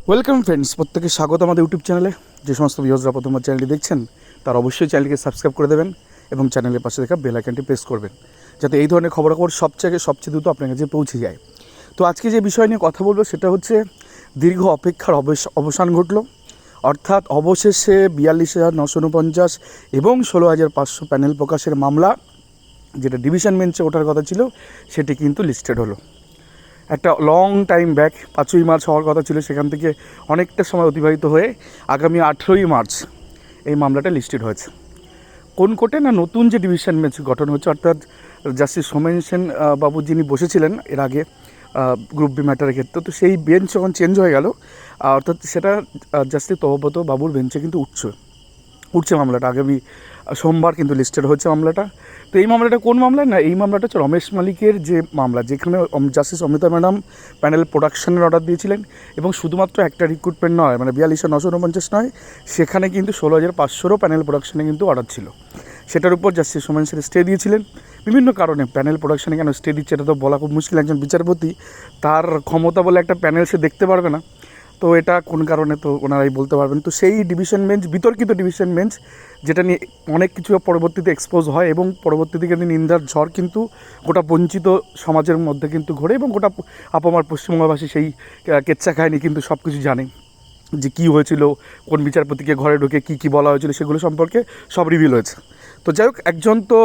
Welcome friends, প্রত্যেকে স্বাগত আমাদের ইউটিউব চ্যানেলে। যে সমস্ত ভিউয়ার্সরা প্রথম চ্যানেলটি দেখছেন তারা অবশ্যই চ্যানেলকে সাবস্ক্রাইব করে দেবেন এবং চ্যানেলের পাশে দেখা বেল আইকনটি প্রেস করবেন, যাতে এই ধরনের খবরাখবর সবচেয়ে দ্রুত আপনার কাছে পৌঁছে যায়। তো আজকে যে বিষয় নিয়ে কথা বলবো সেটা হচ্ছে দীর্ঘ অপেক্ষার অবসান ঘটল। অর্থাৎ অবশেষে 42,949 এবং 16,500 প্যানেল প্রকাশের মামলা, যেটা ডিভিশন বেঞ্চে ওঠার কথা ছিল, সেটি কিন্তু লিস্টেড হলো। একটা লং টাইম ব্যাক 5ই মার্চ হওয়ার কথা ছিল, সেখান থেকে অনেকটা সময় অতিবাহিত হয়ে আগামী 18ই মার্চ এই মামলাটা লিস্টেড হয়েছে। কোন কোর্টে না, নতুন যে ডিভিশন বেঞ্চ গঠন হচ্ছে, অর্থাৎ জাস্টিস সোমেন সেন বাবু যিনি বসেছিলেন এর আগে গ্রুপ বি ম্যাটারের ক্ষেত্রে, তো সেই বেঞ্চ যখন চেঞ্জ হয়ে গেল, অর্থাৎ সেটা জাস্টিস তহব্বত বাবুর বেঞ্চে কিন্তু উঠছে মামলাটা। আগামী সোমবার কিন্তু লিস্টেড হচ্ছে মামলাটা। তো এই মামলাটা কোন মামলা না, এই মামলাটা হচ্ছে রমেশ মালিকের যে মামলা, যেখানে জাস্টিস অমিতা ম্যাডাম প্যানেল প্রোডাকশনের অর্ডার দিয়েছিলেন এবং শুধুমাত্র একটা রিক্রুটমেন্ট নয়, মানে 42,949 নয়, সেখানে কিন্তু 16,500 প্যানেল প্রোডাকশনে কিন্তু অর্ডার ছিল। সেটার উপর জাস্টিস সোমেন সেন স্টে দিয়েছিলেন বিভিন্ন কারণে। প্যানেল প্রোডাকশনে কেন স্টে দিচ্ছে এটা তো বলা খুব মুশকিল, একজন বিচারপতি তার ক্ষমতা বলে একটা প্যানেল সে দেখতে পারবে না, তো এটা কোন কারণে তো ওনারাই বলতে পারবেন। তো সেই ডিভিশন বেঞ্চ, বিতর্কিত ডিভিশন বেঞ্চ, যেটা নিয়ে অনেক কিছু পরবর্তীতে এক্সপোজ হয় এবং পরবর্তীতে কিন্তু নিন্দার ঝড় কিন্তু গোটা বঞ্চিত সমাজের মধ্যে কিন্তু ঘোরে এবং গোটা আপামার পশ্চিমবঙ্গবাসী সেই কেচ্ছা কাহিনী কিন্তু সব কিছু জানে, যে কী হয়েছিল, কোন বিচারপতিকে ঘরে ঢুকে কী বলা হয়েছিল, সেগুলো সম্পর্কে সব রিভিল হয়েছে। তো যাই হোক, একজন তো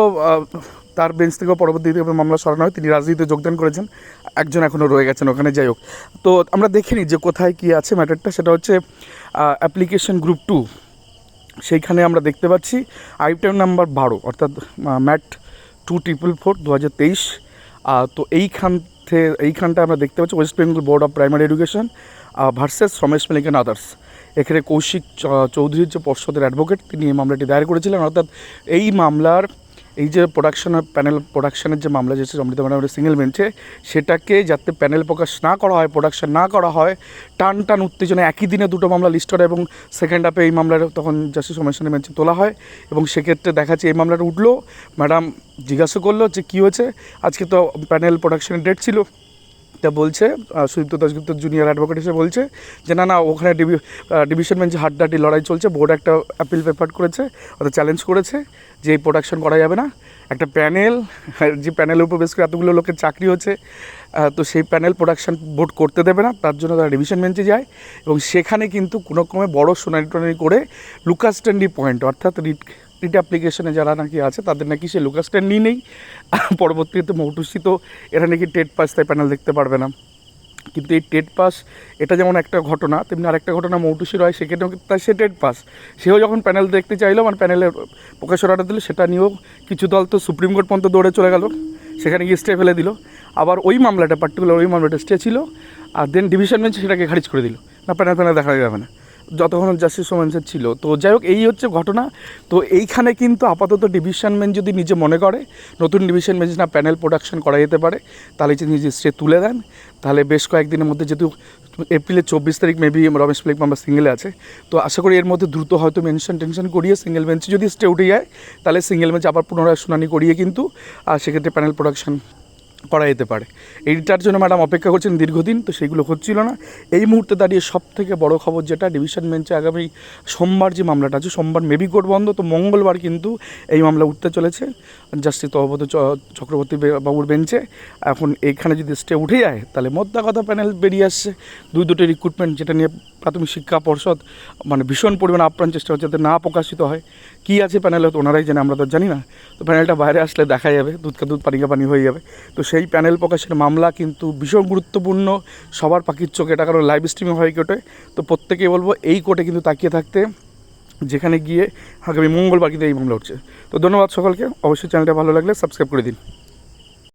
তার বেঞ্চ থেকে পরবর্তীতে মামলা সরানো হয়, তিনি রাজনীতিতে যোগদান করেছেন, একজন এখনও রয়ে গেছেন ওখানে। যাই হোক, তো আমরা দেখে নিই যে কোথায় কী আছে ম্যাটারটা। সেটা হচ্ছে অ্যাপ্লিকেশন গ্রুপ 2, সেইখানে আমরা দেখতে পাচ্ছি আইটেম নাম্বার 12, অর্থাৎ ম্যাট 2444 2023। তো এইখানটা আমরা দেখতে পাচ্ছি West Bengal board of primary education versus Ramesh Malik and others. এখানে কৌশিক চৌধুরীর যে পর্ষদের অ্যাডভোকেট, তিনি এই মামলাটি দায়ের করেছিলেন। অর্থাৎ এই মামলার এই যে প্যানেল প্রোডাকশনের যে মামলা, যে অমৃতা ম্যাডামের সিঙ্গেল বেঞ্চে, সেটাকে যাতে প্যানেল প্রকাশ না করা হয়, প্রোডাকশন না করা হয়, টান উত্তেজনা, একই দিনে দুটো মামলা লিস্ট হয় এবং সেকেন্ড হাফে এই মামলাটা তখন জাস্টিস সোমেন সেনের বেঞ্চে তোলা হয়। এবং সেক্ষেত্রে দেখাচ্ছে এই মামলাটা উঠলো, ম্যাডাম জিজ্ঞাসা করলো যে কী হয়েছে, আজকে তো প্যানেল প্রোডাকশনের ডেট ছিল। তা বলছে সুদীপ্ত দাশগুপ্ত জুনিয়র অ্যাডভোকেট হিসেবে বলছে যে না, ওখানে ডিভিশন বেঞ্চে হাড্ডাহাড্ডি লড়াই চলছে, বোর্ড একটা অ্যাপিল পেপার করেছে, অর্থাৎ চ্যালেঞ্জ করেছে যে এই প্রোডাকশন করা যাবে না। একটা প্যানেল, যে প্যানেলের উপর বেশ করে এতগুলো লোকের চাকরি হচ্ছে, তো সেই প্যানেল প্রোডাকশন বোর্ড করতে দেবে না, তার জন্য তারা ডিভিশন বেঞ্চে যায় এবং সেখানে কিন্তু কোনো ক্রমে বড় শুনানি করে লুকাস স্ট্যান্ডি পয়েন্ট, অর্থাৎ রিট অ্যাপ্লিকেশনে যারা নাকি আছে তাদের নাকি সে লুকাস স্ট্যান্ডি নেই। পরবর্তীতে মৌটুসিত এরা নাকি টেট পাস, তাই প্যানেল দেখতে পারবে না। কিন্তু এই টেট পাস, এটা যেমন একটা ঘটনা, তেমনি আরেকটা ঘটনা মৌটুসির হয়, সেখানেও তাই সে টেট পাস, সেও যখন প্যানেল দেখতে চাইলো, মানে প্যানেলের প্রকাশের অর্ডার দিল, সেটা নিয়েও কিছু দল তো সুপ্রিম কোর্ট পর্যন্ত দৌড়ে চলে গেল, সেখানে গিয়ে স্টে ফেলে দিল। আবার ওই মামলাটা পার্টিকুলার ওই মামলাটা স্টে ছিল, আর দেন ডিভিশন বেঞ্চ সেটাকে খারিজ করে দিল, না প্যানেল দেখা যাবে না, যতক্ষণ জাস্টিস সোমেন সেন ছিল। তো যাই হোক, এই হচ্ছে ঘটনা। তো এইখানে কিন্তু আপাতত ডিভিশন বেঞ্চ যদি নিজে মনে করে নতুন ডিভিশন বেঞ্চ না প্যানেল প্রোডাকশন করা যেতে পারে, তাহলে যদি নিজে স্টে তুলে দেন, তাহলে বেশ কয়েকদিনের মধ্যে, যেহেতু এপ্রিলের 24 তারিখ মেবি রমেশ মালিক মামলা সিঙ্গেলে আছে, তো আশা করি এর মধ্যে দ্রুত হয়তো টেনশন করিয়ে সিঙ্গেল বেঞ্চে যদি স্টে উঠে যায়, তাহলে সিঙ্গেল বেঞ্চ আবার পুনরায় শুনানি করিয়ে কিন্তু সেক্ষেত্রে প্যানেল প্রোডাকশন করা যেতে পারে। এইটার জন্য ম্যাডাম অপেক্ষা করছেন দীর্ঘদিন, তো সেইগুলো হচ্ছিল না। এই মুহূর্তে দাঁড়িয়ে সবথেকে বড় খবর যেটা, ডিভিশন বেঞ্চে আগামী সোমবার যে মামলাটা আছে, সোমবার মেবি কোর্ট বন্ধ, তো মঙ্গলবার কিন্তু এই মামলা উঠতে চলেছে জাস্টিস তহব্বত চক্রবর্তী বাবুর বেঞ্চে। এখন এইখানে যদি স্টে উঠে যায়, তাহলে মোদ্দা কথা প্যানেল বেরিয়ে আসছে দুটো রিক্রুটমেন্ট, যেটা নিয়ে প্রাথমিক শিক্ষা পর্ষদ মানে ভীষণ পরিমাণে আপ্রাণ চেষ্টা হচ্ছে যাতে না প্রকাশিত হয়। কী আছে প্যানেলে তো ওনারাই জানে, আমরা তো জানি না। তো প্যানেলটা বাইরে আসলে দেখা যাবে, দুধ কা দুধ পানি কা পানি হয়ে যাবে। তো সেই প্যানেল প্রকাশের মামলা কিন্তু ভীষণ গুরুত্বপূর্ণ সবার পাখির চোখে, এটা কারণ লাইভ স্ট্রিমিং হয় কোর্টে। তো প্রত্যেকেই বলবো এই কোর্টে কিন্তু তাকিয়ে থাকতে, যেখানে গিয়ে আগামী মঙ্গলবার কিন্তু এই মামলা উঠছে। তো ধন্যবাদ সকলকে, অবশ্যই চ্যানেলটা ভালো লাগলে সাবস্ক্রাইব করে দিন।